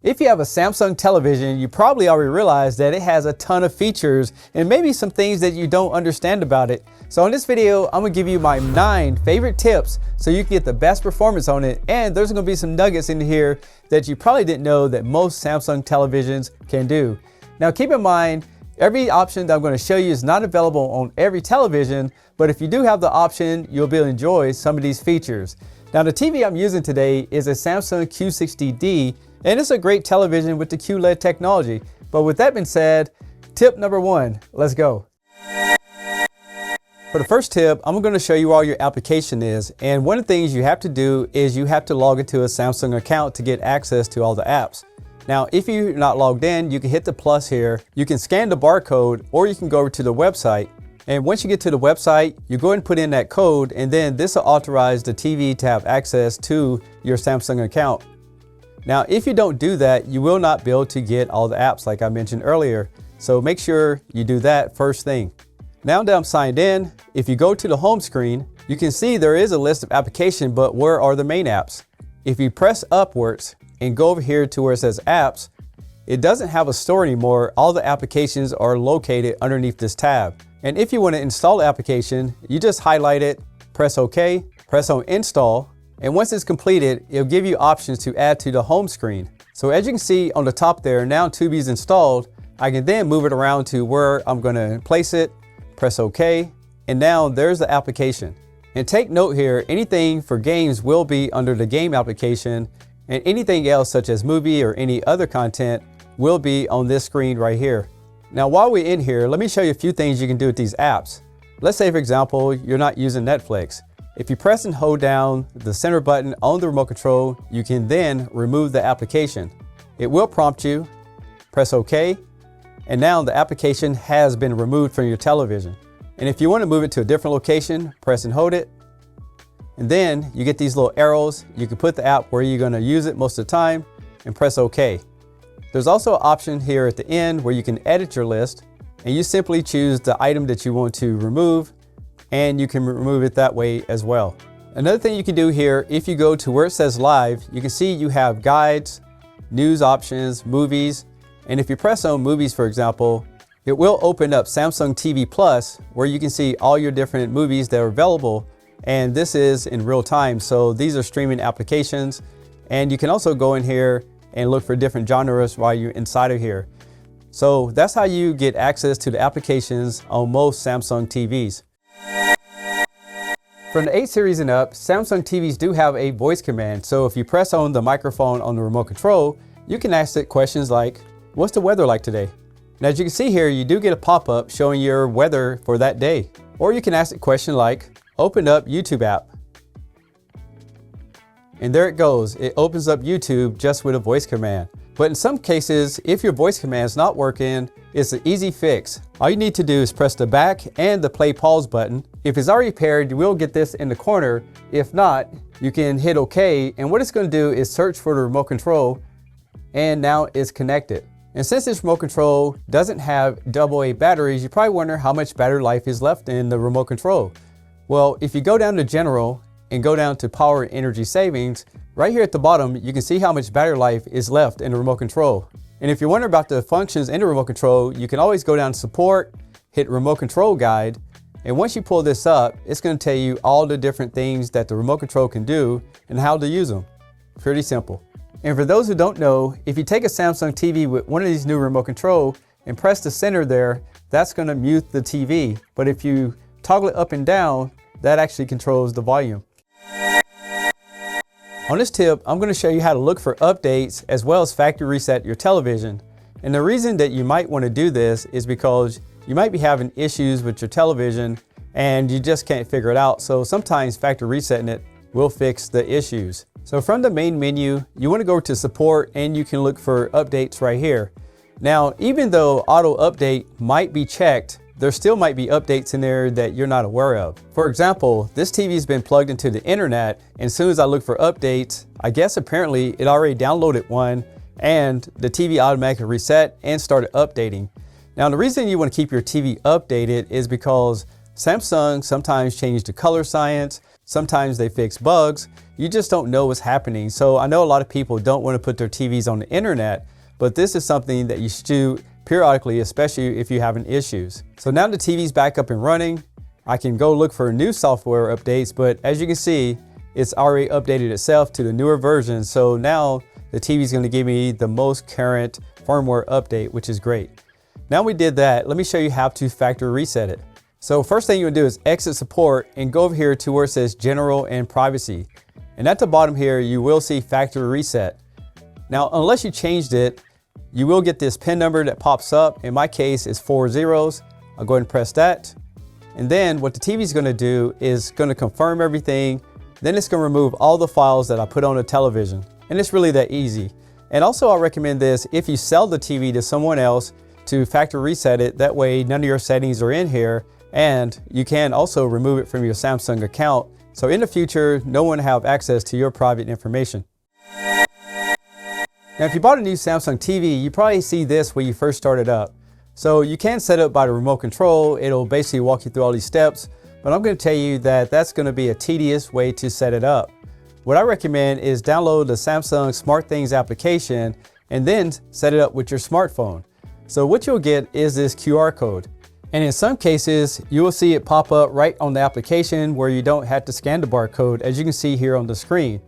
If you have a Samsung television, you probably already realized that it has a ton of features and maybe some things that you don't understand about it. So in this video, I'm gonna give you my 9 favorite tips so you can get the best performance on it. And there's gonna be some nuggets in here that you probably didn't know that most Samsung televisions can do. Now keep in mind, every option that I'm gonna show you is not available on every television, but if you do have the option, you'll be able to enjoy some of these features. Now the TV I'm using today is a Samsung Q60D, and it's a great television with the QLED technology. But with that being said, tip number 1, let's go. For the first tip, I'm going to show you all your application is. And one of the things you have to do is you have to log into a Samsung account to get access to all the apps. Now, if you're not logged in, you can hit the plus here. You can scan the barcode, or you can go over to the website. And once you get to the website, you go ahead and put in that code, and then this will authorize the TV to have access to your Samsung account. Now, if you don't do that, you will not be able to get all the apps like I mentioned earlier. So make sure you do that first thing. Now that I'm signed in, if you go to the home screen, you can see there is a list of applications, but where are the main apps? If you press upwards and go over here to where it says apps, it doesn't have a store anymore. All the applications are located underneath this tab. And if you want to install the application, you just highlight it, press OK, press on install. And once it's completed, it'll give you options to add to the home screen. So as you can see on the top there, now Tubi's installed. I can then move it around to where I'm going to place it, press OK, and now there's the application. And take note here, anything for games will be under the game application, and anything else such as movie or any other content will be on this screen right here. Now while we're in here, let me show you a few things you can do with these apps. Let's say for example, you're not using Netflix. If you press and hold down the center button on the remote control, you can then remove the application. It will prompt you, press OK, and now the application has been removed from your television. And if you want to move it to a different location, press and hold it. And then you get these little arrows. You can put the app where you're going to use it most of the time and press OK. There's also an option here at the end where you can edit your list, and you simply choose the item that you want to remove, and you can remove it that way as well. Another thing you can do here, if you go to where it says live, you can see you have guides, news options, movies, and if you press on movies, for example, it will open up Samsung TV Plus, where you can see all your different movies that are available, and this is in real time. So these are streaming applications, and you can also go in here and look for different genres while you're inside of here. So that's how you get access to the applications on most Samsung TVs. From the 8 series and up, Samsung TVs do have a voice command. So if you press on the microphone on the remote control, you can ask it questions like, what's the weather like today? And as you can see here, you do get a pop-up showing your weather for that day. Or you can ask a question like, open up YouTube app. And there it goes. It opens up YouTube just with a voice command. But in some cases, if your voice command is not working, it's an easy fix. All you need to do is press the back and the play pause button. If it's already paired, you will get this in the corner. If not, you can hit OK. And what it's going to do is search for the remote control, and now it's connected. And since this remote control doesn't have AA batteries, you probably wonder how much battery life is left in the remote control. Well, if you go down to General and go down to Power and Energy Savings, right here at the bottom, you can see how much battery life is left in the remote control. And if you're wondering about the functions in the remote control, you can always go down to Support, hit Remote Control Guide, and once you pull this up, it's going to tell you all the different things that the remote control can do and how to use them. Pretty simple. And for those who don't know, if you take a Samsung TV with one of these new remote control and press the center there, that's going to mute the TV. But if you toggle it up and down, that actually controls the volume. On this tip, I'm going to show you how to look for updates as well as factory reset your television. And the reason that you might want to do this is because you might be having issues with your television and you just can't figure it out. So sometimes factory resetting it will fix the issues. So from the main menu, you want to go to support, and you can look for updates right here. Now, even though auto update might be checked, there still might be updates in there that you're not aware of. For example, this TV has been plugged into the internet, and as soon as I look for updates, I guess apparently it already downloaded one, and the TV automatically reset and started updating. Now, the reason you want to keep your TV updated is because Samsung sometimes changes the color science. sometimes they fix bugs. You just don't know what's happening. So I know a lot of people don't want to put their TVs on the internet, but this is something that you should do periodically, especially if you're having issues. So now the TV's back up and running. I can go look for new software updates, but as you can see, it's already updated itself to the newer version. So now the TV is going to give me the most current firmware update, which is great. Now we did that, let me show you how to factory reset it. So first thing you want to do is exit support and go over here to where it says General and Privacy. And at the bottom here, you will see factory reset. Now, unless you changed it, you will get this PIN number that pops up. In my case, it's 4 zeros. I'll go ahead and press that. And then what the TV is going to do is going to confirm everything. Then it's going to remove all the files that I put on the television. And it's really that easy. And also I recommend this if you sell the TV to someone else to factory reset it. That way none of your settings are in here, and you can also remove it from your Samsung account. So in the future, no one will have access to your private information. Now, if you bought a new Samsung TV, you probably see this when you first start it up. So you can set it up by the remote control. It'll basically walk you through all these steps, but I'm going to tell you that that's going to be a tedious way to set it up. What I recommend is download the Samsung SmartThings application and then set it up with your smartphone. So what you'll get is this QR code. And in some cases, you will see it pop up right on the application where you don't have to scan the barcode, as you can see here on the screen.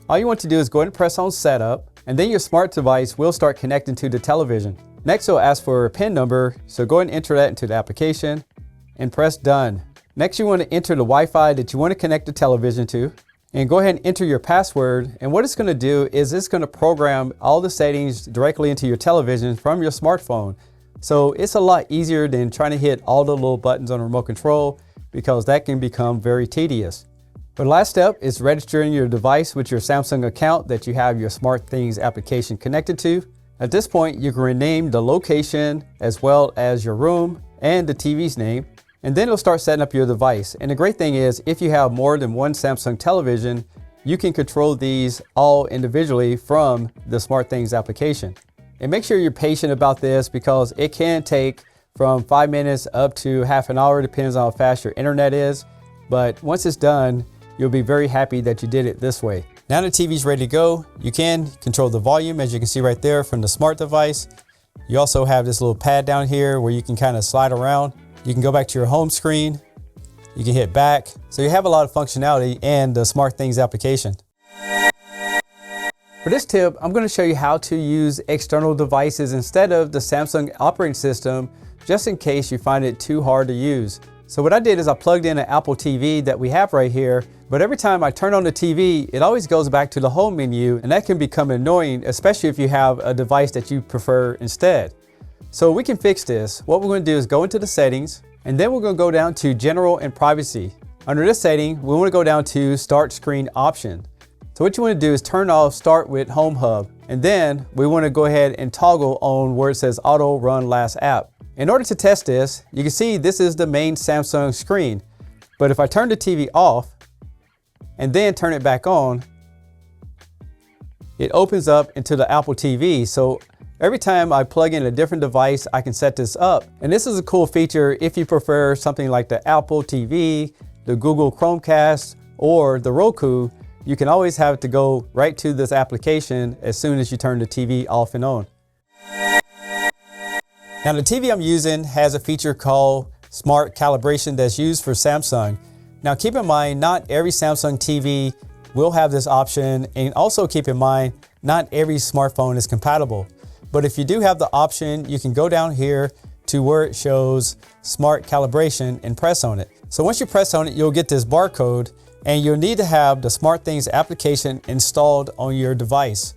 All you want to do is go ahead and press on Setup, and then your smart device will start connecting to the television. Next, it'll ask for a PIN number, so go ahead and enter that into the application and press Done. Next, you want to enter the Wi-Fi that you want to connect the television to, and go ahead and enter your password. And what it's going to do is it's going to program all the settings directly into your television from your smartphone. So it's a lot easier than trying to hit all the little buttons on the remote control, because that can become very tedious. But the last step is registering your device with your Samsung account that you have your SmartThings application connected to. At this point, you can rename the location as well as your room and the TV's name, and then it'll start setting up your device. And the great thing is, if you have more than one Samsung television, you can control these all individually from the SmartThings application. And make sure you're patient about this, because it can take from 5 minutes up to half an hour, depends on how fast your internet is. But once it's done, you'll be very happy that you did it this way. Now the TV's ready to go. You can control the volume, as you can see right there from the smart device. You also have this little pad down here where you can kind of slide around. You can go back to your home screen. You can hit back. So you have a lot of functionality and the SmartThings application. For this tip, I'm going to show you how to use external devices instead of the Samsung operating system, just in case you find it too hard to use. So what I did is I plugged in an Apple TV that we have right here, but every time I turn on the TV, it always goes back to the home menu, and that can become annoying, especially if you have a device that you prefer instead. So we can fix this. What we're going to do is go into the settings, and then we're going to go down to General and Privacy. Under this setting, we want to go down to Start Screen Option. So what you want to do is turn off Start with Home Hub, and then we want to go ahead and toggle on where it says Auto Run Last App. In order to test this, you can see this is the main Samsung screen, but if I turn the TV off and then turn it back on, it opens up into the Apple TV. So every time I plug in a different device, I can set this up. And this is a cool feature if you prefer something like the Apple TV, the Google Chromecast, or the Roku. You can always have it to go right to this application as soon as you turn the TV off and on. Now the TV I'm using has a feature called Smart Calibration that's used for Samsung. Now keep in mind, not every Samsung TV will have this option, and also keep in mind, not every smartphone is compatible. But if you do have the option, you can go down here to where it shows Smart Calibration and press on it. So once you press on it, you'll get this barcode, and you'll need to have the SmartThings application installed on your device.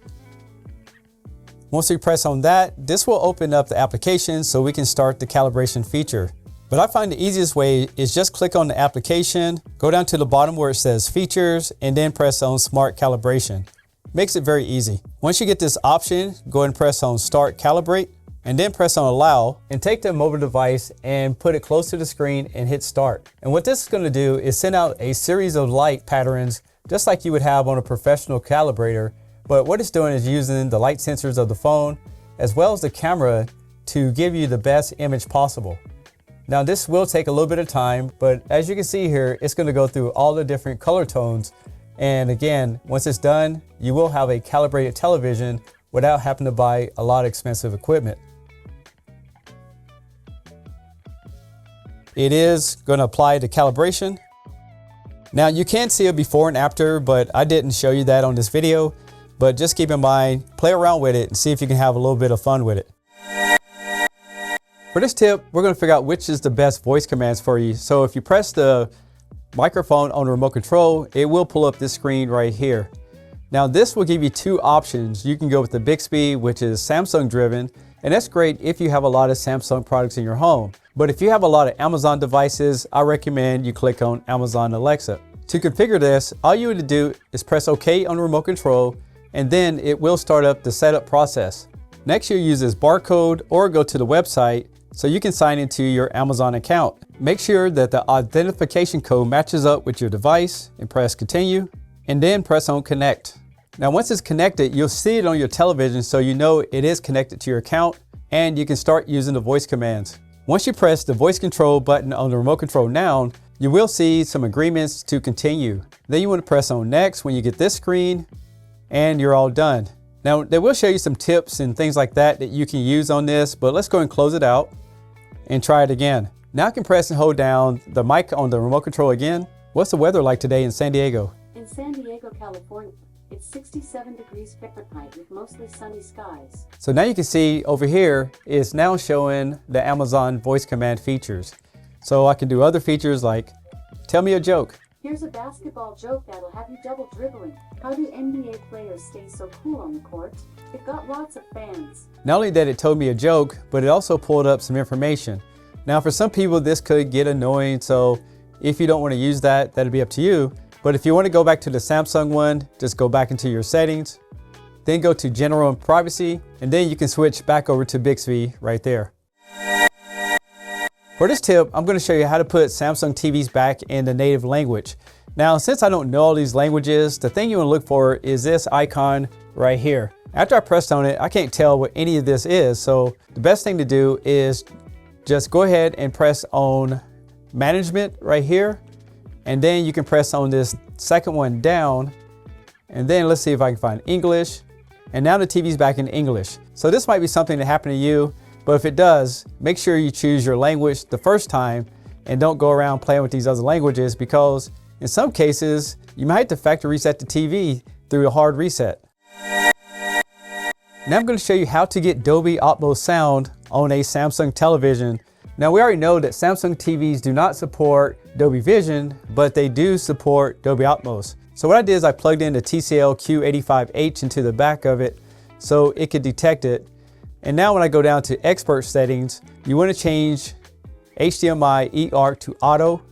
Once we press on that, this will open up the application so we can start the calibration feature. But I find the easiest way is just click on the application, go down to the bottom where it says Features, and then press on Smart Calibration. Makes it very easy. Once you get this option, go ahead and press on Start Calibrate, and then press on Allow, and take the mobile device and put it close to the screen and hit Start. And what this is going to do is send out a series of light patterns, just like you would have on a professional calibrator. But what it's doing is using the light sensors of the phone as well as the camera to give you the best image possible. Now this will take a little bit of time, but as you can see here, it's going to go through all the different color tones. And again, once it's done, you will have a calibrated television without having to buy a lot of expensive equipment. It is going to apply the calibration. Now you can see a before and after, but I didn't show you that on this video. But just keep in mind, play around with it and see if you can have a little bit of fun with it. For this tip, we're going to figure out which is the best voice commands for you. So if you press the microphone on the remote control, it will pull up this screen right here. Now this will give you two options. You can go with the Bixby, which is Samsung driven, and that's great if you have a lot of Samsung products in your home. But if you have a lot of Amazon devices, I recommend you click on Amazon Alexa. To configure this, all you need to do is press OK on the remote control, and then it will start up the setup process. Next, you'll use this barcode or go to the website so you can sign into your Amazon account. Make sure that the authentication code matches up with your device and press continue, and then press on connect. Now once it's connected, you'll see it on your television so you know it is connected to your account, and you can start using the voice commands. Once you press the voice control button on the remote control now, you will see some agreements to continue. Then you want to press on next when you get this screen, and you're all done. Now they will show you some tips and things like that you can use on this, but let's go and close it out and try it again. Now I can press and hold down the mic on the remote control again. What's the weather like today in San Diego? In San Diego, California, it's 67 degrees Fahrenheit with mostly sunny skies. So now you can see over here is now showing the Amazon voice command features. So I can do other features like tell me a joke. Here's a basketball joke that'll have you double dribbling. How do NBA players stay so cool on the court? It got lots of fans. Not only that it told me a joke, but it also pulled up some information. Now for some people this could get annoying, so if you don't want to use that, that'll be up to you. But if you want to go back to the Samsung one, just go back into your settings, then go to general and privacy, and then you can switch back over to Bixby right there. For this tip, I'm going to show you how to put Samsung TVs back in the native language. Now, since I don't know all these languages, the thing you want to look for is this icon right here. After I pressed on it, I can't tell what any of this is, so the best thing to do is just go ahead and press on management right here, and then you can press on this second one down, and then let's see if I can find English, and now the TV's back in English. So this might be something that happened to you, but if it does, make sure you choose your language the first time and don't go around playing with these other languages, because in some cases, you might have to factory reset the TV through a hard reset. Now I'm going to show you how to get Dolby Atmos sound on a Samsung television. Now we already know that Samsung TVs do not support Dolby Vision, but they do support Dolby Atmos. So what I did is I plugged in the TCL Q85H into the back of it so it could detect it. And now when I go down to expert settings, you want to change HDMI eARC to auto,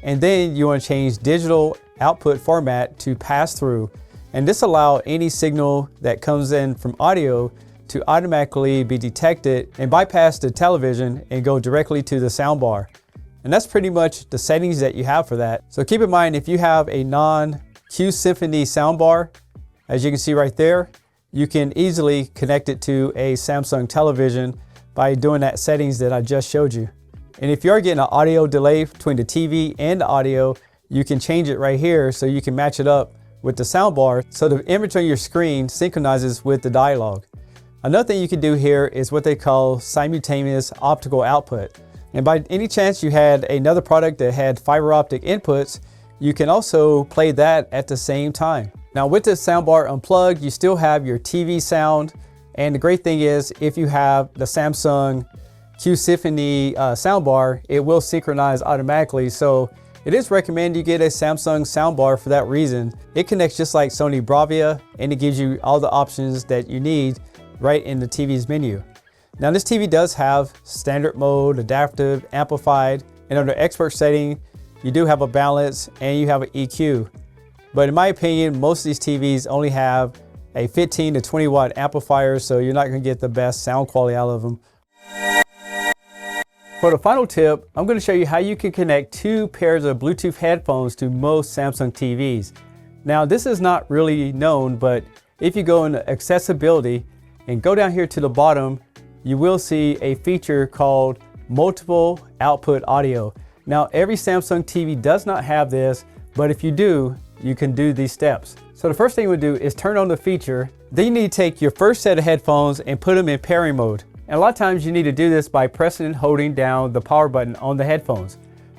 and then you want to change digital output format to pass through. And this allows any signal that comes in from audio to automatically be detected and bypass the television and go directly to the soundbar. And that's pretty much the settings that you have for that. So keep in mind, if you have a non-Q Symphony soundbar, as you can see right there, you can easily connect it to a Samsung television by doing that settings that I just showed you. And if you are getting an audio delay between the TV and the audio, you can change it right here so you can match it up with the soundbar so the image on your screen synchronizes with the dialogue. Another thing you can do here is what they call simultaneous optical output. And by any chance you had another product that had fiber optic inputs, you can also play that at the same time. Now with the soundbar unplugged, you still have your TV sound. And the great thing is, if you have the Samsung Q Symphony soundbar, it will synchronize automatically. So it is recommended you get a Samsung soundbar for that reason. It connects just like Sony Bravia, and it gives you all the options that you need right in the TV's menu. Now this TV does have standard mode, adaptive, amplified, and under expert setting, you do have a balance and you have an EQ. But in my opinion, most of these TVs only have a 15 to 20 watt amplifier, so you're not gonna get the best sound quality out of them. For the final tip, I'm going to show you how you can connect two pairs of Bluetooth headphones to most Samsung TVs. Now this is not really known, but if you go into accessibility and go down here to the bottom, you will see a feature called multiple output audio. Now, every Samsung TV does not have this, but if you do, you can do these steps. So the first thing we do is turn on the feature. Then you need to take your first set of headphones and put them in pairing mode. And a lot of times you need to do this by pressing and holding down the power button on the headphones.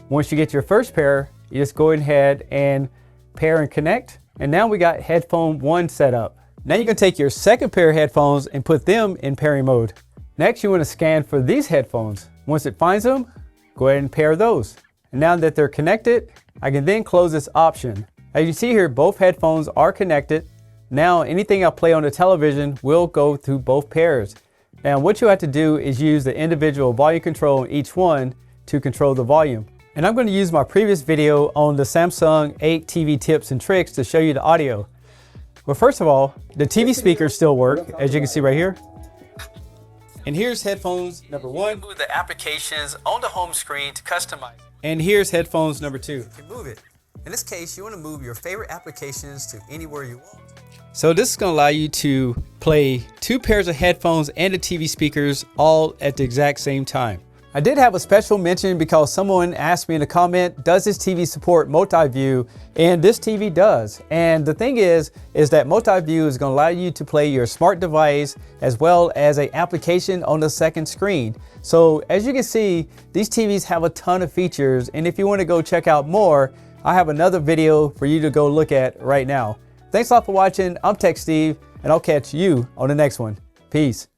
Once you get your first pair, you just go ahead and pair and connect. And now we got headphone 1 set up. Now you can take your second pair of headphones and put them in pairing mode. Next, you want to scan for these headphones. Once it finds them, go ahead and pair those. And now that they're connected, I can then close this option. As you see here, both headphones are connected. Now anything I play on the television will go through both pairs. Now what you have to do is use the individual volume control in each one to control the volume. And I'm going to use my previous video on the Samsung 8 TV tips and tricks to show you the audio. Well, first of all, the TV speakers still work, as you can see right here. And here's headphones number 1. Move the applications on the home screen to customize. And here's headphones number 2. You can move it. In this case, you want to move your favorite applications to anywhere you want. So this is going to allow you to play 2 pairs of headphones and the TV speakers all at the exact same time. I did have a special mention because someone asked me in a comment, does this TV support multi-view? And this TV does. And the thing is that multi-view is going to allow you to play your smart device as well as an application on the second screen. So as you can see, these TVs have a ton of features. And if you want to go check out more, I have another video for you to go look at right now. Thanks a lot for watching. I'm Tech Steve, and I'll catch you on the next one. Peace.